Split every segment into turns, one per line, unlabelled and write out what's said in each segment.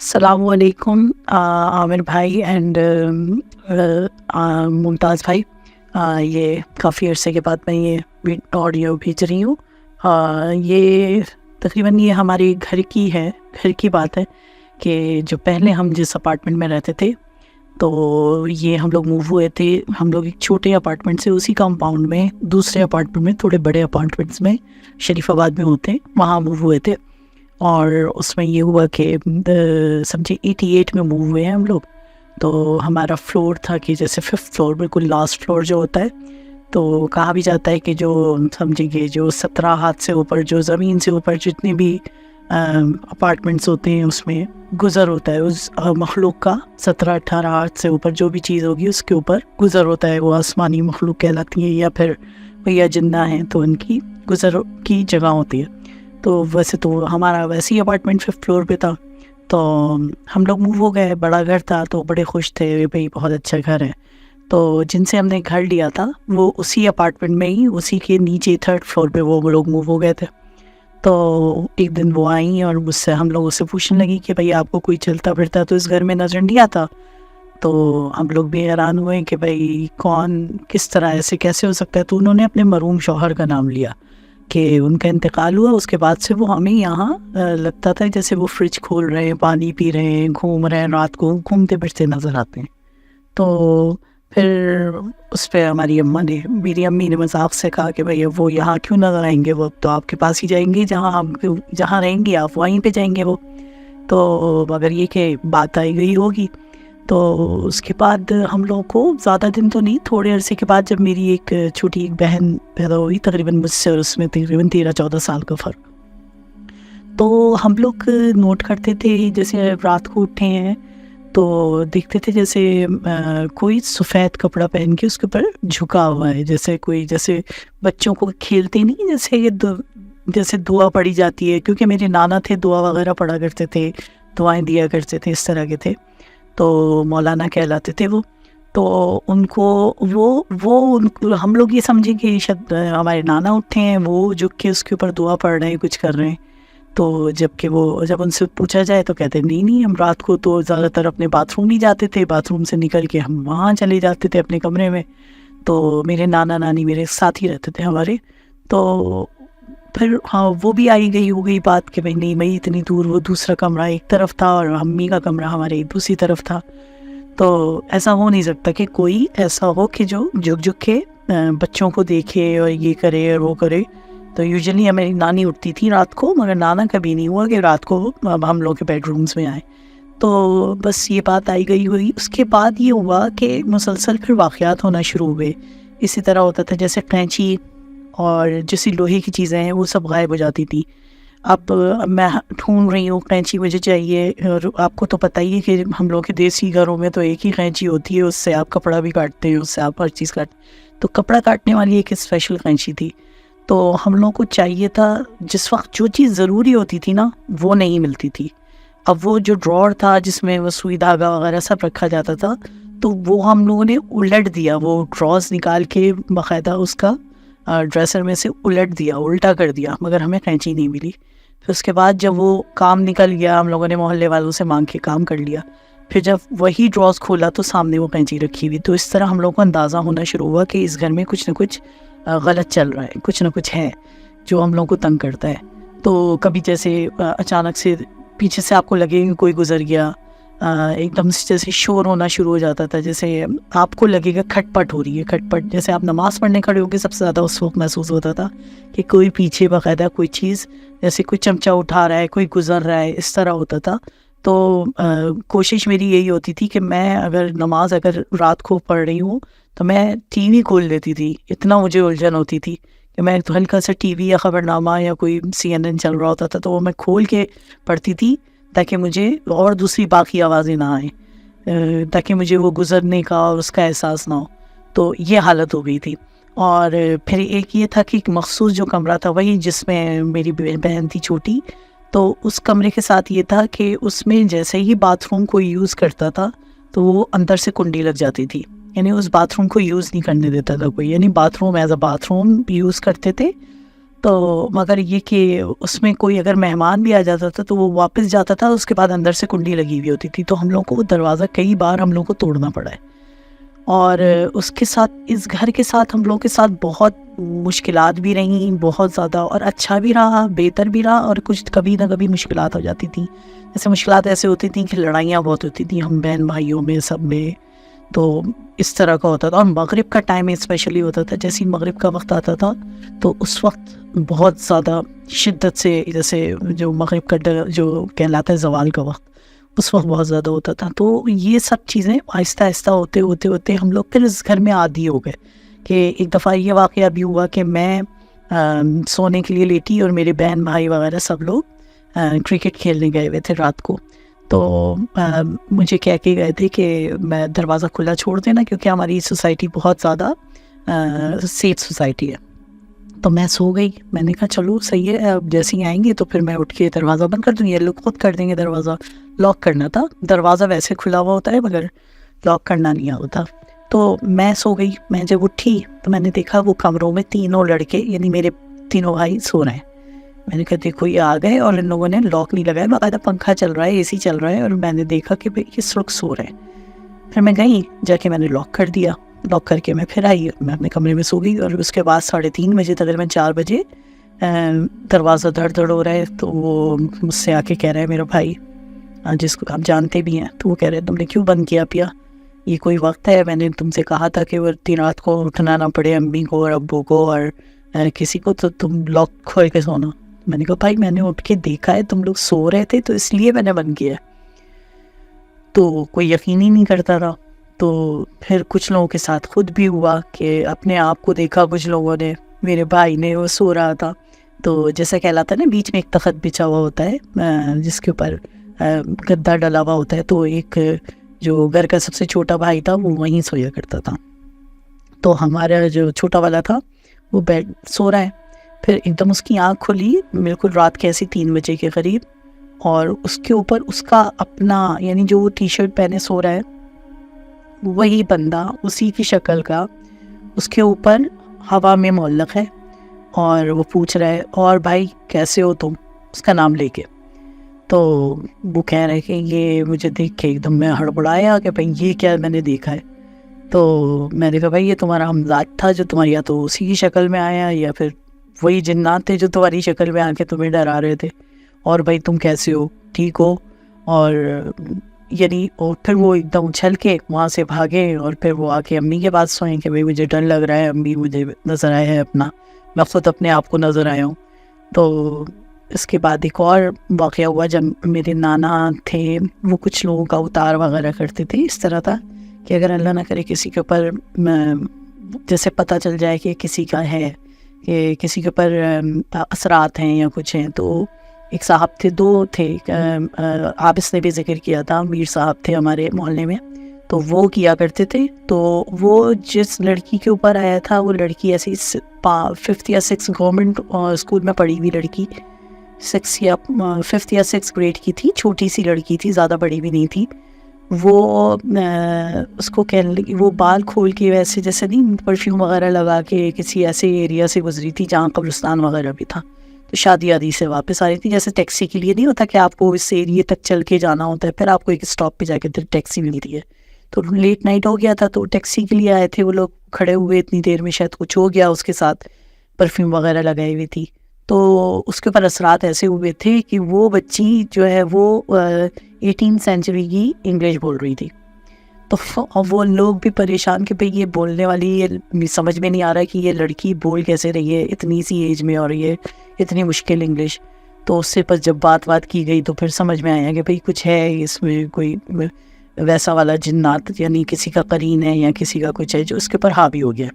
السلام علیکم عامر بھائی اینڈ ممتاز بھائی. یہ کافی عرصے کے بعد میں یہ آڈیو بھیج رہی ہوں. یہ تقریباً یہ ہماری گھر کی بات ہے کہ جو پہلے ہم جس اپارٹمنٹ میں رہتے تھے تو یہ ہم لوگ موو ہوئے تھے. ہم لوگ ایک چھوٹے اپارٹمنٹ سے اسی کمپاؤنڈ میں دوسرے اپارٹمنٹ میں تھوڑے بڑے اپارٹمنٹس میں شریف آباد میں ہوتے ہیں وہاں موو ہوئے تھے. اور اس میں یہ ہوا کہ سمجھے 88 میں موو ہوئے ہیں ہم لوگ. تو ہمارا فلور تھا کہ جیسے 5th فلور بالکل لاسٹ فلور جو ہوتا ہے تو کہا بھی جاتا ہے کہ جو سمجھیں کہ جو 17 ہاتھ سے اوپر جو زمین سے اوپر جتنے بھی اپارٹمنٹس ہوتے ہیں اس میں گزر ہوتا ہے اس مخلوق کا. 17-18 ہاتھ سے اوپر جو بھی چیز ہوگی اس کے اوپر گزر ہوتا ہے. وہ آسمانی مخلوق کہلاتی ہیں یا پھر یا جنہ ہیں تو ان کی گزر کی جگہ ہوتی ہے. تو ویسے تو ہمارا ویسے ہی اپارٹمنٹ 5th فلور پہ تھا تو ہم لوگ موو ہو گئے. بڑا گھر تھا تو بڑے خوش تھے بھئی بہت اچھا گھر ہے. تو جن سے ہم نے گھر لیا تھا وہ اسی اپارٹمنٹ میں ہی اسی کے نیچے 3rd فلور پہ وہ لوگ موو ہو گئے تھے. تو ایک دن وہ آئیں اور مجھ سے ہم لوگوں سے پوچھنے لگی کہ بھئی آپ کو کوئی چلتا پھرتا تو اس گھر میں نظر نہیں آتا. تو ہم لوگ بھی حیران ہوئے کہ بھئی کون کس طرح ایسے کیسے ہو سکتا ہے. تو انہوں نے اپنے مرحوم شوہر کا نام لیا کہ ان کا انتقال ہوا. اس کے بعد سے وہ ہمیں یہاں لگتا تھا جیسے وہ فریج کھول رہے ہیں, پانی پی رہے ہیں, گھوم رہے ہیں, رات کو گھومتے پھرتے نظر آتے ہیں. تو پھر اس پہ ہماری میری امی نے مذاق سے کہا کہ بھئی وہ یہاں کیوں نظر آئیں گے, وہ تو آپ کے پاس ہی جائیں گے, جہاں رہیں گے آپ وہیں پہ جائیں گے وہ. تو مگر یہ کہ بات آئی گئی ہوگی. تو اس کے بعد ہم لوگوں کو زیادہ دن تو نہیں, تھوڑے عرصے کے بعد جب میری ایک چھوٹی بہن پیدا ہوئی تقریباً مجھ سے, اور اس میں تقریباً 13-14 سال کا فرق, تو ہم لوگ نوٹ کرتے تھے جیسے رات کو اٹھے ہیں تو دیکھتے تھے جیسے کوئی سفید کپڑا پہن کے اس کے اوپر جھکا ہوا ہے, جیسے بچوں کو کھیلتے نہیں جیسے جیسے دعا پڑھی جاتی ہے, کیونکہ میرے نانا تھے دعا وغیرہ پڑھا کرتے تھے, دعائیں دیا کرتے تھے, اس طرح کے تھے. تو مولانا کہلاتے تھے وہ. تو ان کو ہم لوگ یہ سمجھیں کہ شاید ہمارے نانا اٹھے ہیں, وہ جھک کے اس کے اوپر دعا پڑھ رہے ہیں, کچھ کر رہے ہیں. تو جب ان سے پوچھا جائے تو کہتے ہیں نہیں ہم رات کو تو زیادہ تر اپنے باتھ روم نہیں جاتے تھے, باتھ روم سے نکل کے ہم وہاں چلے جاتے تھے اپنے کمرے میں. تو میرے نانا نانی میرے ساتھ ہی رہتے تھے ہمارے. تو پھر ہاں وہ بھی آئی گئی ہو گئی بات کہ بھئی نہیں بھئی اتنی دور وہ دوسرا کمرہ ایک طرف تھا اور امی کا کمرہ ہمارے دوسری طرف تھا. تو ایسا ہو نہیں سکتا کہ کوئی ایسا ہو کہ جو جھک کے بچوں کو دیکھے اور یہ کرے اور وہ کرے. تو یوزلی ہماری نانی اٹھتی تھی رات کو, مگر نانا کبھی نہیں ہوا کہ رات کو ہم لوگ کے بیڈ رومز میں آئے. تو بس یہ بات آئی گئی ہوئی. اس کے بعد یہ ہوا کہ مسلسل پھر واقعات ہونا شروع ہوئے. اسی طرح ہوتا تھا جیسے قینچی اور جیسی لوہے کی چیزیں ہیں وہ سب غائب ہو جاتی تھی. اب میں ڈھونڈ رہی ہوں قینچی مجھے چاہیے, اور آپ کو تو پتہ ہی ہے کہ ہم لوگ کے دیسی گھروں میں تو ایک ہی قینچی ہوتی ہے, اس سے آپ کپڑا بھی کاٹتے ہیں, اس سے آپ ہر چیز کاٹتے. تو کپڑا کاٹنے والی ایک اسپیشل قینچی تھی. تو ہم لوگوں کو چاہیے تھا, جس وقت جو چیز ضروری ہوتی تھی نا وہ نہیں ملتی تھی. اب وہ جو ڈراور تھا جس میں وہ سوئی دھاگا وغیرہ سب رکھا جاتا تھا, تو وہ ہم لوگوں نے الٹ دیا, وہ ڈراز نکال کے باقاعدہ اس کا ڈریسر میں سے الٹ دیا, الٹا کر دیا, مگر ہمیں قینچی نہیں ملی. پھر اس کے بعد جب وہ کام نکل گیا ہم لوگوں نے محلے والوں سے مانگ کے کام کر لیا. پھر جب وہی ڈراز کھولا تو سامنے وہ قینچی رکھی ہوئی. تو اس طرح ہم لوگوں کو اندازہ ہونا شروع ہوا کہ اس گھر میں کچھ نہ کچھ غلط چل رہا ہے, کچھ نہ کچھ ہے جو ہم لوگوں کو تنگ کرتا ہے. تو کبھی جیسے اچانک سے پیچھے سے آپ کو لگے کہ کوئی گزر گیا, ایک دم سے جیسے شور ہونا شروع ہو جاتا تھا, جیسے آپ کو لگے گا کھٹ پٹ ہو رہی ہے, کھٹ پٹ جیسے آپ نماز پڑھنے کھڑے ہو کے سب سے زیادہ اس وقت محسوس ہوتا تھا کہ کوئی پیچھے باقاعدہ کوئی چیز جیسے کوئی چمچہ اٹھا رہا ہے, کوئی گزر رہا ہے, اس طرح ہوتا تھا. تو کوشش میری یہی ہوتی تھی کہ میں اگر نماز رات کو پڑھ رہی ہوں تو میں ٹی وی کھول لیتی تھی. اتنا مجھے الجھن ہوتی تھی کہ میں تو ہلکا سا ٹی وی یا خبر نامہ یا کوئی CNN چل رہا ہوتا تھا تو وہ میں کھول کے پڑھتی تھی تاکہ مجھے اور دوسری باقی آوازیں نہ آئیں, تاکہ مجھے وہ گزرنے کا اور اس کا احساس نہ ہو. تو یہ حالت ہو گئی تھی. اور پھر ایک یہ تھا کہ ایک مخصوص جو کمرہ تھا وہی جس میں میری بہن تھی چھوٹی, تو اس کمرے کے ساتھ یہ تھا کہ اس میں جیسے ہی باتھ روم کو یوز کرتا تھا تو وہ اندر سے کنڈی لگ جاتی تھی, یعنی اس باتھ روم کو یوز نہیں کرنے دیتا تھا کوئی, یعنی bath room as a bath room use کرتے تھے تو مگر یہ کہ اس میں کوئی اگر مہمان بھی آ جاتا تھا تو وہ واپس جاتا تھا، اس کے بعد اندر سے کنڈی لگی ہوئی ہوتی تھی، تو ہم لوگوں کو وہ دروازہ کئی بار ہم لوگوں کو توڑنا پڑا ہے. اور اس کے ساتھ، اس گھر کے ساتھ ہم لوگوں کے ساتھ بہت مشکلات بھی رہیں، بہت زیادہ، اور اچھا بھی رہا، بہتر بھی رہا، اور کچھ کبھی نہ کبھی مشکلات ہو جاتی تھیں. جیسے مشکلات ایسے ہوتی تھیں کہ لڑائیاں بہت ہوتی تھیں ہم بہن بھائیوں میں، سب میں، تو اس طرح کا ہوتا تھا. اور مغرب کا ٹائم اسپیشلی ہوتا تھا، جیسے مغرب کا وقت آتا تھا تو اس وقت بہت زیادہ شدت سے، جیسے جو مغرب کا جو کہلاتا ہے زوال کا وقت، اس وقت بہت زیادہ ہوتا تھا. تو یہ سب چیزیں آہستہ آہستہ ہوتے ہم لوگ پھر اس گھر میں عادی ہو گئے. کہ ایک دفعہ یہ واقعہ بھی ہوا کہ میں سونے کے لیے لیٹی اور میرے بہن بھائی وغیرہ سب لوگ کرکٹ کھیلنے گئے ہوئے تھے رات کو. تو مجھے کہہ کے گئے تھے کہ میں دروازہ کھلا چھوڑ دینا، کیونکہ ہماری سوسائٹی بہت زیادہ سیف سوسائٹی ہے. تو میں سو گئی. میں نے کہا چلو صحیح ہے، اب جیسے ہی آئیں گے تو پھر میں اٹھ کے دروازہ بند کر دوں گی، یہ لوگ خود کر دیں گے. دروازہ لاک کرنا تھا، دروازہ ویسے کھلا ہوا ہوتا ہے مگر لاک کرنا نہیں ہوتا. تو میں سو گئی. میں جب اٹھی تو میں نے دیکھا وہ کمروں میں تینوں لڑکے، یعنی میرے تینوں بھائی سو رہے ہیں. میں نے کہا دیکھو یہ آ گئے اور ان لوگوں نے لاک نہیں لگایا، باقاعدہ پنکھا چل رہا ہے، اے سی چل رہا ہے، اور میں نے دیکھا کہ بھائی اس وقت سو رہے ہیں. پھر میں گئی جا کے میں نے لاک کر دیا. لاک کر کے میں پھر آئی، میں اپنے کمرے میں سو گئی. اور اس کے بعد 3:30 بجے تقریباً 4 بجے دروازہ دھڑ ہو رہا ہے. تو وہ مجھ سے آ کے کہہ رہا ہے میرا بھائی، جس کو آپ جانتے بھی ہیں، تو وہ کہہ رہے تم نے کیوں بند کیا پیا؟ یہ کوئی وقت ہے؟ میں نے تم سے کہا تھا کہ وہ اتنی رات کو اٹھنا نہ پڑے امی کو اور ابو کو اور کسی کو، تو تم لاک کھول کے سونا. میں نے کہا بھائی میں نے اٹھ کے دیکھا ہے تم لوگ سو رہے تھے تو اس لیے میں نے بند کیا. تو کوئی یقین ہی نہیں کرتا رہا. تو پھر کچھ لوگوں کے ساتھ خود بھی ہوا کہ اپنے آپ کو دیکھا کچھ لوگوں نے. میرے بھائی نے، وہ سو رہا تھا، تو جیسا کہلاتا ہے نا بیچ میں ایک تخت بچھا ہوا ہوتا ہے جس کے اوپر گدا ڈلا ہوا ہوتا ہے، تو ایک جو گھر کا سب سے چھوٹا بھائی تھا وہ وہیں سویا کرتا تھا. تو ہمارا جو چھوٹا والا تھا وہ بیڈ سو رہا ہے. پھر ایک دم اس کی آنکھ کھلی بالکل رات کے ایسی 3 بجے کے قریب، اور اس کے اوپر اس کا اپنا، یعنی جو وہ ٹی شرٹ پہنے سو رہا ہے وہی بندہ اسی کی شکل کا اس کے اوپر ہوا میں معلق ہے، اور وہ پوچھ رہا ہے اور بھائی کیسے ہو تم، اس کا نام لے کے. تو وہ کہہ رہے کہ یہ مجھے دیکھ کے ایک دم میں ہڑبڑایا کہ بھائی یہ کیا میں نے دیکھا ہے. تو میں نے کہا بھائی یہ تمہارا ہمزاد تھا جو تمہاری یا تو اسی کی شکل میں آیا یا پھر وہی جنات تھے جو تمہاری شکل میں آ کے تمہیں ڈرا رہے تھے. اور بھائی تم کیسے ہو، ٹھیک ہو؟ اور یعنی اور پھر وہ ایک دم اچھل کے وہاں سے بھاگے، اور پھر وہ آ کے امی کے پاس سوئیں کہ بھائی مجھے ڈر لگ رہا ہے، امی مجھے نظر آیا ہے اپنا، میں خود اپنے آپ کو نظر آیا ہوں. تو اس کے بعد ایک اور واقعہ ہوا جب میرے نانا تھے، وہ کچھ لوگوں کا اتار وغیرہ کرتے تھے. اس طرح تھا کہ اگر اللہ نہ کرے کسی کے اوپر جیسے پتہ چل جائے کہ کسی کا ہے، کہ کسی کے اوپر اثرات ہیں یا کچھ ہیں، تو ایک صاحب تھے، 2 تھے، آپ اس نے بھی ذکر کیا تھا، میر صاحب تھے ہمارے محلے میں، تو وہ کیا کرتے تھے. تو وہ جس لڑکی کے اوپر آیا تھا وہ لڑکی ایسی 5th یا 6 گورنمنٹ اسکول میں پڑھی ہوئی لڑکی، 5th یا 6 گریڈ کی تھی، چھوٹی سی لڑکی تھی، زیادہ بڑی بھی نہیں تھی. وہ اس کو کہنے لگی، وہ بال کھول کے ویسے جیسے نہیں پرفیوم وغیرہ لگا کے کسی ایسے ایریا سے گزری تھی جہاں قبرستان وغیرہ بھی تھا. تو شادی آدی سے واپس آ رہی تھی. جیسے ٹیکسی کے لیے نہیں ہوتا کہ آپ کو اس ایریے تک چل کے جانا ہوتا ہے، پھر آپ کو ایک اسٹاپ پہ جا کے پھر ٹیکسی ملتی ہے. تو لیٹ نائٹ ہو گیا تھا تو ٹیکسی کے لیے آئے تھے وہ لوگ، کھڑے ہوئے اتنی دیر میں شاید کچھ ہو گیا اس کے ساتھ، پرفیوم وغیرہ لگائی ہوئی تھی. تو اس کے اوپر اثرات ایسے ہوئے تھے کہ وہ بچی جو ہے وہ 18 سینچری کی انگلش بول رہی تھی. تو وہ لوگ بھی پریشان کہ بھئی یہ بولنے والی، یہ سمجھ میں نہیں آ رہا کہ یہ لڑکی بول کیسے رہی ہے اتنی سی ایج میں، اور یہ اتنی مشکل انگلش. تو اس سے پس جب بات کی گئی تو پھر سمجھ میں آیا کہ بھئی کچھ ہے اس میں، کوئی ویسا والا جنات، یعنی کسی کا قرین ہے یا کسی کا کچھ ہے جو اس کے اوپر حاوی ہو گیا،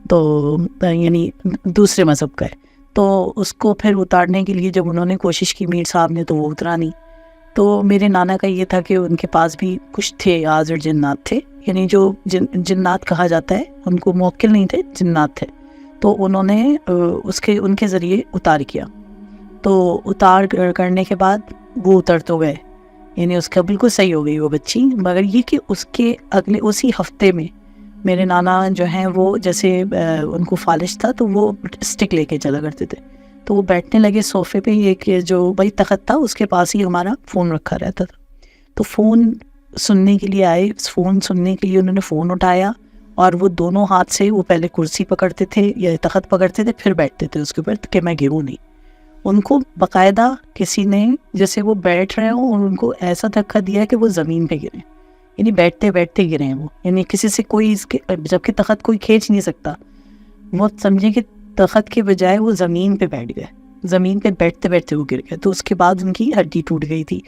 تو یعنی دوسرے مذہب کا ہے. تو اس کو پھر اتارنے کے لیے جب انہوں نے کوشش کی میر صاحب نے، تو وہ اترا نہیں. تو میرے نانا کا یہ تھا کہ ان کے پاس بھی کچھ تھے حاضر جنات تھے، یعنی جو جنات کہا جاتا ہے، ان کو موکل نہیں تھے، جنات تھے. تو انہوں نے ان کے ذریعے اتار کیا. تو اتار کرنے کے بعد وہ اتر تو گئے، یعنی اس کا بالکل صحیح ہو گئی وہ بچی. مگر یہ کہ اس کے اسی ہفتے میں میرے نانا جو ہیں وہ جیسے ان کو فالج تھا تو وہ اسٹک لے کے چلا کرتے تھے. تو وہ بیٹھنے لگے صوفے پہ، ایک جو بھائی تخت تھا اس کے پاس ہی ہمارا فون رکھا رہتا تھا، تو فون سننے کے لیے آئے، فون سننے کے لیے انہوں نے فون اٹھایا، اور وہ دونوں ہاتھ سے وہ پہلے کرسی پکڑتے تھے یا تخت پکڑتے تھے، پھر بیٹھتے تھے اس کے اوپر کہ میں گروں نہیں. ان کو باقاعدہ کسی نے جیسے وہ بیٹھ رہے ہوں اور ان کو ایسا دھکا دیا کہ وہ زمین پہ گرے، یعنی بیٹھتے بیٹھتے گرے ہیں وہ، یعنی کسی سے کوئی جبکہ تخت کوئی کھینچ نہیں سکتا، وہ سمجھے کہ تخت کے بجائے وہ زمین پہ بیٹھ گئے، زمین پہ بیٹھتے بیٹھتے وہ گر گئے. تو اس کے بعد ان کی ہڈی ٹوٹ گئی تھی.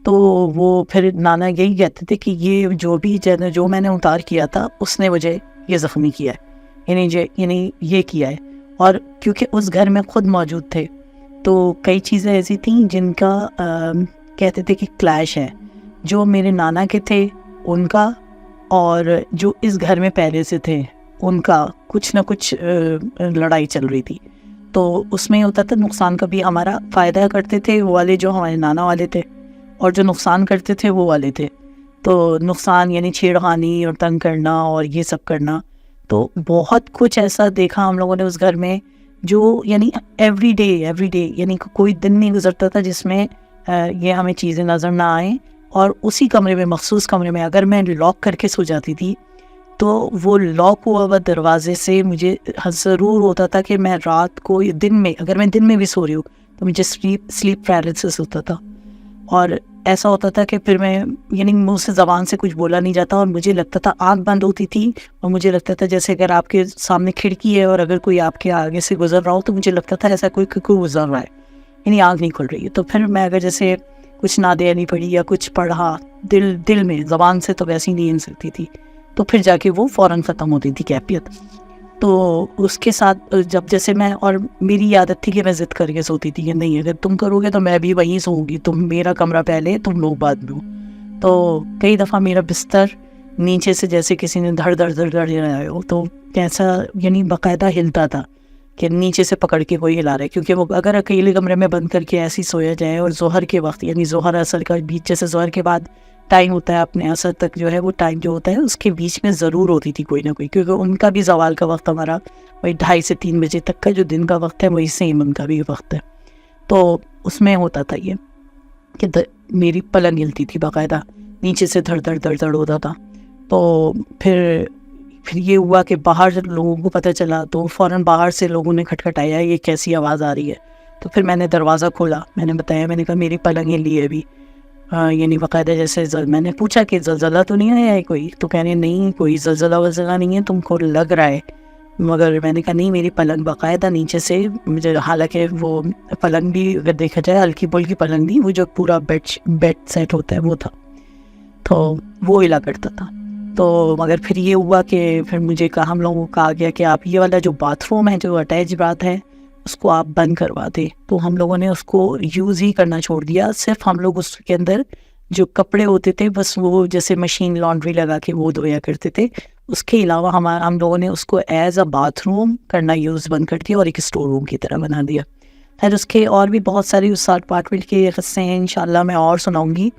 تو وہ پھر نانا یہی کہتے تھے کہ یہ جو میں نے اتار کیا تھا اس نے مجھے یہ زخمی کیا ہے، یعنی یہ کیا ہے. اور کیونکہ اس گھر میں خود موجود تھے تو کئی چیزیں ایسی تھیں جن کا کہتے تھے کہ کلیش ہے، جو میرے نانا کے تھے ان کا اور جو اس گھر میں پہلے سے تھے ان کا کچھ نہ کچھ لڑائی چل رہی تھی. تو اس میں ہوتا تھا نقصان کا بھی ہمارا فائدہ کرتے تھے وہ والے جو ہمارے نانا والے تھے، اور جو نقصان کرتے تھے وہ والے تھے. تو نقصان یعنی چھیڑخانی اور تنگ کرنا اور یہ سب کرنا. تو بہت کچھ ایسا دیکھا ہم لوگوں نے اس گھر میں، جو یعنی ایوری ڈے یعنی کوئی دن نہیں گزرتا تھا جس میں یہ ہمیں چیزیں نظر نہ آئیں. اور اسی کمرے میں، مخصوص کمرے میں اگر میں لاک کر کے سو جاتی تھی تو وہ لاک ہوا ہوا دروازے سے مجھے ضرور ہوتا تھا کہ میں رات کو دن میں، اگر میں دن میں بھی سو رہی ہوں تو مجھے سلیپ پیرالسس ہوتا تھا. اور ایسا ہوتا تھا کہ پھر میں یعنی منہ سے زبان سے کچھ بولا نہیں جاتا، اور مجھے لگتا تھا آنکھ بند ہوتی تھی اور مجھے لگتا تھا جیسے اگر آپ کے سامنے کھڑکی ہے اور اگر کوئی آپ کے آگے سے گزر رہا ہو تو مجھے لگتا تھا ایسا کوئی گزر رہا ہے، یعنی آنکھ نہیں کھل رہی ہے. تو پھر میں اگر جیسے کچھ نادیانی پڑھی یا کچھ پڑھا دل میں، زبان سے تو ویسے ہی نہیں ہل سکتی تھی، تو پھر جا کے وہ فوراً ختم ہوتی تھی کیفیت. تو اس کے ساتھ جب جیسے میں، اور میری عادت تھی کہ میں ضد کر کے سوتی تھی کہ نہیں اگر تم کرو گے تو میں بھی وہیں سوؤں گی، تم میرا کمرہ پہلے تم لوگ بعد میں ہو. تو کئی دفعہ میرا بستر نیچے سے جیسے کسی نے دھڑ آئے ہو تو کیسا یعنی باقاعدہ ہلتا تھا کہ نیچے سے پکڑ کے کوئی ہلا رہا ہے. کیونکہ وہ اگر اکیلے کمرے میں بند کر کے ایسی سویا جائے اور ظہر کے وقت یعنی ظہر اثر کا بیچ، جیسے ظہر کے بعد ٹائم ہوتا ہے اپنے اثر تک جو ہے وہ ٹائم جو ہوتا ہے اس کے بیچ میں ضرور ہوتی تھی کوئی نہ کوئی، کیونکہ ان کا بھی زوال کا وقت ہمارا وہی 2:30 سے 3 بجے تک کا جو دن کا وقت ہے وہی سیم ان کا بھی وقت ہے. تو اس میں ہوتا تھا یہ کہ میری پلنگ ہلتی تھی باقاعدہ، نیچے سے دھڑ ہوتا تھا. تو پھر یہ ہوا کہ باہر جب لوگوں کو پتہ چلا تو فوراً باہر سے لوگوں نے کھٹکھٹایا یہ کیسی آواز آ رہی ہے. تو پھر میں نے دروازہ کھولا، میں نے بتایا، میں نے کہا میری پلنگ ہلی ہے ابھی، یعنی باقاعدہ جیسے میں نے پوچھا کہ زلزلہ تو نہیں آیا ہے کوئی؟ تو کہہ رہے نہیں کوئی زلزلہ نہیں ہے، تم کو لگ رہا ہے. مگر میں نے کہا نہیں میری پلنگ باقاعدہ نیچے سے مجھے، حالانکہ وہ پلنگ بھی اگر دیکھا جائے ہلکی پھلکی پلنگ نہیں، وہ جو پورا بیڈ سیٹ ہوتا ہے وہ تھا، تو وہ ہلا کرتا تھا. تو مگر پھر یہ ہوا کہ پھر مجھے کہا، ہم لوگوں کو کہا گیا کہ آپ یہ والا جو باتھ روم ہے جو اٹیچ باتھ ہے اس کو آپ بند کروا دیں. تو ہم لوگوں نے اس کو یوز ہی کرنا چھوڑ دیا. صرف ہم لوگ اس کے اندر جو کپڑے ہوتے تھے بس وہ جیسے مشین لانڈری لگا کے وہ دھویا کرتے تھے، اس کے علاوہ ہم لوگوں نے اس کو ایز اے باتھ روم کرنا یوز بند کر دیا اور ایک اسٹور روم کی طرح بنا دیا. خیر اس کے اور بھی بہت ساری اس اپارٹمنٹ کے قصے ہیں، انشاءاللہ میں اور سناؤں گی.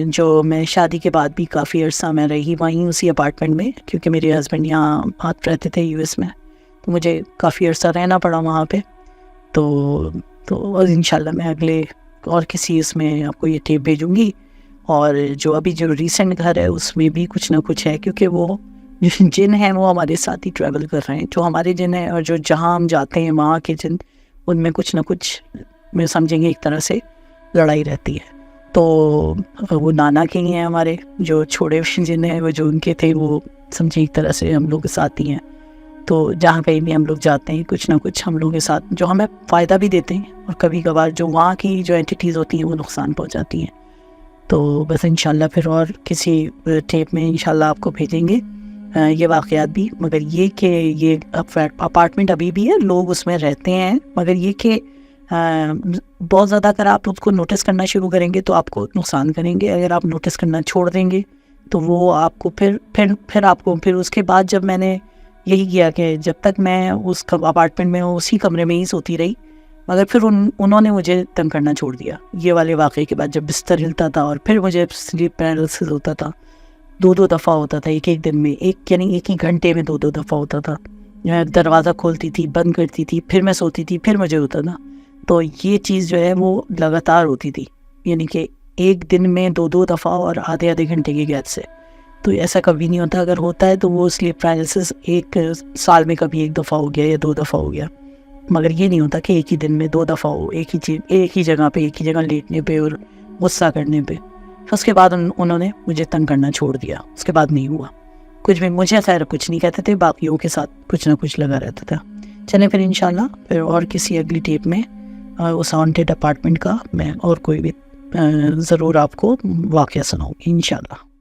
جو میں شادی کے بعد بھی کافی عرصہ میں رہی وہیں اسی اپارٹمنٹ میں، کیونکہ میرے ہسبینڈ یہاں بات رہتے تھے US میں، تو مجھے کافی عرصہ رہنا پڑا وہاں پہ. تو انشاءاللہ میں اگلے اور کسی اس میں آپ کو یہ ٹیپ بھیجوں گی. اور جو ابھی جو ریسنٹ گھر ہے اس میں بھی کچھ نہ کچھ ہے، کیونکہ وہ جن ہیں وہ ہمارے ساتھ ہی ٹریول کر رہے ہیں، جو ہمارے جن ہیں اور جو جہاں ہم جاتے ہیں وہاں کے جن، ان میں کچھ نہ کچھ میں سمجھیں گے ایک طرح سے لڑائی رہتی ہے. تو وہ نانا کے ہی ہیں ہمارے، جو چھوڑے جن ہیں وہ جو ان کے تھے وہ سمجھیں ایک طرح سے ہم لوگ کے ساتھ ہی ہیں. تو جہاں کہیں بھی ہم لوگ جاتے ہیں کچھ نہ کچھ ہم لوگوں کے ساتھ جو ہمیں فائدہ بھی دیتے ہیں، اور کبھی کبھار جو وہاں کی جو اینٹیز ہوتی ہیں وہ نقصان پہنچاتی ہیں. تو بس انشاءاللہ پھر اور کسی ٹیپ میں انشاءاللہ آپ کو بھیجیں گے یہ واقعات بھی. مگر یہ کہ یہ اپارٹمنٹ ابھی بھی ہے، لوگ اس میں رہتے ہیں، مگر یہ کہ بہت زیادہ اگر آپ اس کو نوٹس کرنا شروع کریں گے تو آپ کو نقصان کریں گے. اگر آپ نوٹس کرنا چھوڑ دیں گے تو وہ آپ کو پھر آپ کو پھر اس کے بعد جب میں نے یہی کیا کہ جب تک میں اس اپارٹمنٹ میں اسی کمرے میں ہی سوتی رہی، مگر پھر انہوں نے مجھے تنگ کرنا چھوڑ دیا یہ والے واقعے کے بعد. جب بستر ہلتا تھا اور پھر مجھے سلیپ پیرالسس ہوتا تھا، 2 دفعہ ہوتا تھا ایک دن میں، یعنی ایک ہی گھنٹے میں 2 دفعہ ہوتا تھا. دروازہ کھولتی تھی، بند کرتی تھی، پھر میں سوتی تھی، پھر مجھے ہوتا تھا. تو یہ چیز جو ہے وہ لگاتار ہوتی تھی، یعنی کہ ایک دن میں 2 دفعہ اور آدھے گھنٹے کی گیپ سے. تو ایسا کبھی نہیں ہوتا، اگر ہوتا ہے تو وہ سلیپ پیرالسس ایک سال میں کبھی 1 دفعہ ہو گیا یا 2 دفعہ ہو گیا، مگر یہ نہیں ہوتا کہ ایک ہی دن میں 2 دفعہ ہو، ایک ہی جگہ پہ لیٹنے پہ اور غصہ کرنے پہ. اس کے بعد انہوں نے مجھے تنگ کرنا چھوڑ دیا، اس کے بعد نہیں ہوا کچھ بھی. مجھے خیر کچھ نہیں کہتے تھے، باقیوں کے ساتھ کچھ نہ کچھ لگا رہتا تھا. چلیں پھر انشاءاللہ پھر اور کسی اگلی ٹیپ میں اس ہانٹیڈ اپارٹمنٹ کا میں اور کوئی بھی ضرور آپ کو واقعہ سناؤں گی انشاءاللہ.